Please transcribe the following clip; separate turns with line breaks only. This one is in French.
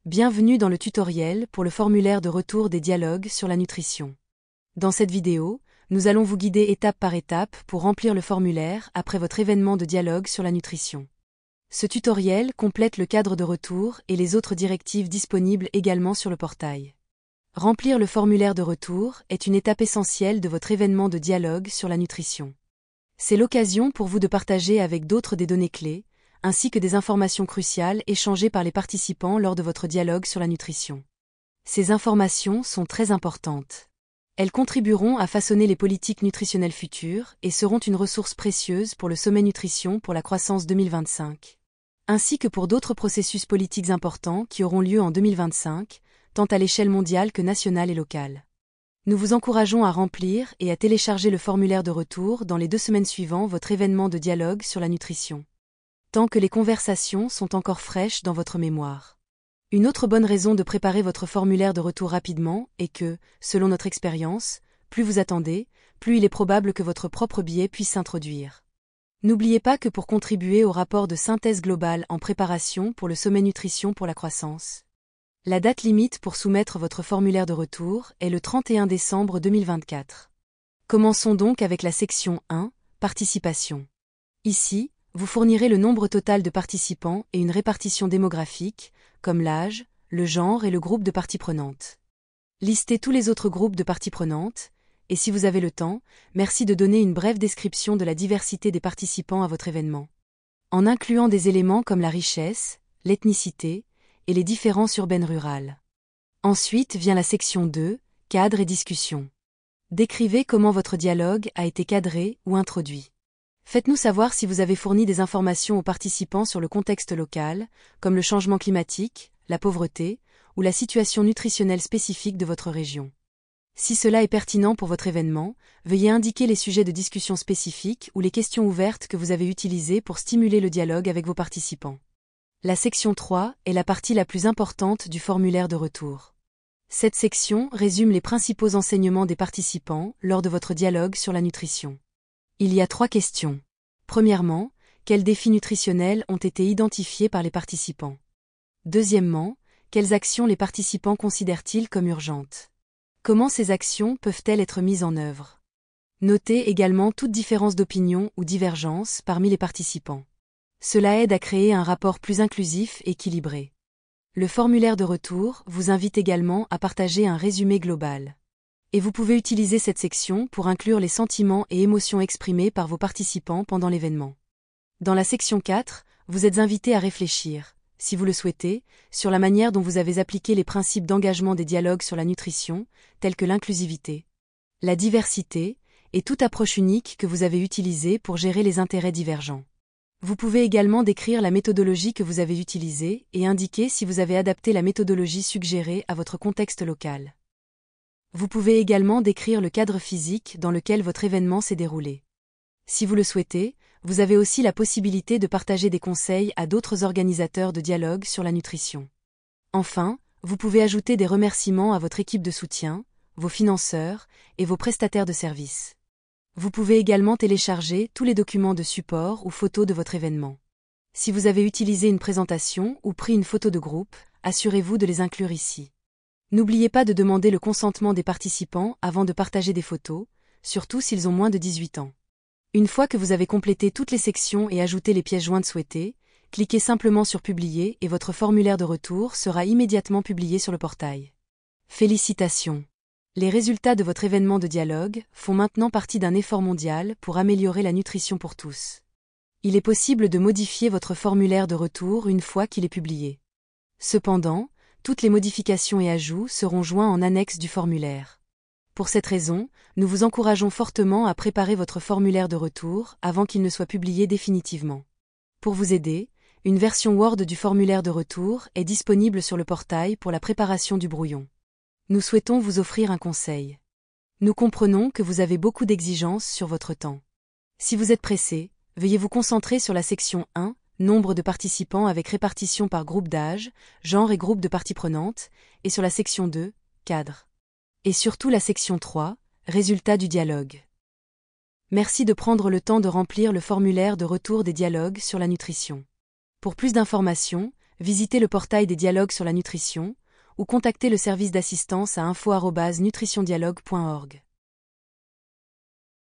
Bienvenue dans le tutoriel pour le formulaire de retour des dialogues sur la nutrition. Dans cette vidéo, nous allons vous guider étape par étape pour remplir le formulaire après votre événement de dialogue sur la nutrition. Ce tutoriel complète le cadre de retour et les autres directives disponibles également sur le portail. Remplir le formulaire de retour est une étape essentielle de votre événement de dialogue sur la nutrition. C'est l'occasion pour vous de partager avec d'autres des données clés, ainsi que des informations cruciales échangées par les participants lors de votre dialogue sur la nutrition. Ces informations sont très importantes. Elles contribueront à façonner les politiques nutritionnelles futures et seront une ressource précieuse pour le sommet nutrition pour la croissance 2025, ainsi que pour d'autres processus politiques importants qui auront lieu en 2025, tant à l'échelle mondiale que nationale et locale. Nous vous encourageons à remplir et à télécharger le formulaire de retour dans les 2 semaines suivant votre événement de dialogue sur la nutrition, tant que les conversations sont encore fraîches dans votre mémoire. Une autre bonne raison de préparer votre formulaire de retour rapidement est que, selon notre expérience, plus vous attendez, plus il est probable que votre propre biais puisse s'introduire. N'oubliez pas que pour contribuer au rapport de synthèse globale en préparation pour le sommet nutrition pour la croissance, la date limite pour soumettre votre formulaire de retour est le 31 décembre 2024. Commençons donc avec la section 1, Participation. Ici, vous fournirez le nombre total de participants et une répartition démographique, comme l'âge, le genre et le groupe de parties prenantes. Listez tous les autres groupes de parties prenantes, et si vous avez le temps, merci de donner une brève description de la diversité des participants à votre événement, en incluant des éléments comme la richesse, l'ethnicité et les différences urbaines-rurales. Ensuite vient la section 2, Cadre et discussion. Décrivez comment votre dialogue a été cadré ou introduit. Faites-nous savoir si vous avez fourni des informations aux participants sur le contexte local, comme le changement climatique, la pauvreté, ou la situation nutritionnelle spécifique de votre région. Si cela est pertinent pour votre événement, veuillez indiquer les sujets de discussion spécifiques ou les questions ouvertes que vous avez utilisées pour stimuler le dialogue avec vos participants. La section 3 est la partie la plus importante du formulaire de retour. Cette section résume les principaux enseignements des participants lors de votre dialogue sur la nutrition. Il y a 3 questions. Premièrement, quels défis nutritionnels ont été identifiés par les participants? Deuxièmement, quelles actions les participants considèrent-ils comme urgentes? Comment ces actions peuvent-elles être mises en œuvre? Notez également toute différence d'opinion ou divergence parmi les participants. Cela aide à créer un rapport plus inclusif et équilibré. Le formulaire de retour vous invite également à partager un résumé global. Et vous pouvez utiliser cette section pour inclure les sentiments et émotions exprimés par vos participants pendant l'événement. Dans la section 4, vous êtes invité à réfléchir, si vous le souhaitez, sur la manière dont vous avez appliqué les principes d'engagement des dialogues sur la nutrition, tels que l'inclusivité, la diversité et toute approche unique que vous avez utilisée pour gérer les intérêts divergents. Vous pouvez également décrire la méthodologie que vous avez utilisée et indiquer si vous avez adapté la méthodologie suggérée à votre contexte local. Vous pouvez également décrire le cadre physique dans lequel votre événement s'est déroulé. Si vous le souhaitez, vous avez aussi la possibilité de partager des conseils à d'autres organisateurs de dialogue sur la nutrition. Enfin, vous pouvez ajouter des remerciements à votre équipe de soutien, vos financeurs et vos prestataires de services. Vous pouvez également télécharger tous les documents de support ou photos de votre événement. Si vous avez utilisé une présentation ou pris une photo de groupe, assurez-vous de les inclure ici. N'oubliez pas de demander le consentement des participants avant de partager des photos, surtout s'ils ont moins de 18 ans. Une fois que vous avez complété toutes les sections et ajouté les pièces jointes souhaitées, cliquez simplement sur Publier et votre formulaire de retour sera immédiatement publié sur le portail. Félicitations! Les résultats de votre événement de dialogue font maintenant partie d'un effort mondial pour améliorer la nutrition pour tous. Il est possible de modifier votre formulaire de retour une fois qu'il est publié. Cependant, toutes les modifications et ajouts seront joints en annexe du formulaire. Pour cette raison, nous vous encourageons fortement à préparer votre formulaire de retour avant qu'il ne soit publié définitivement. Pour vous aider, une version Word du formulaire de retour est disponible sur le portail pour la préparation du brouillon. Nous souhaitons vous offrir un conseil. Nous comprenons que vous avez beaucoup d'exigences sur votre temps. Si vous êtes pressé, veuillez vous concentrer sur la section 1, Nombre de participants avec répartition par groupe d'âge, genre et groupe de parties prenantes, et sur la section 2, Cadre. Et surtout la section 3, Résultats du dialogue. Merci de prendre le temps de remplir le formulaire de retour des dialogues sur la nutrition. Pour plus d'informations, visitez le portail des dialogues sur la nutrition ou contactez le service d'assistance à info@nutritiondialogue.org.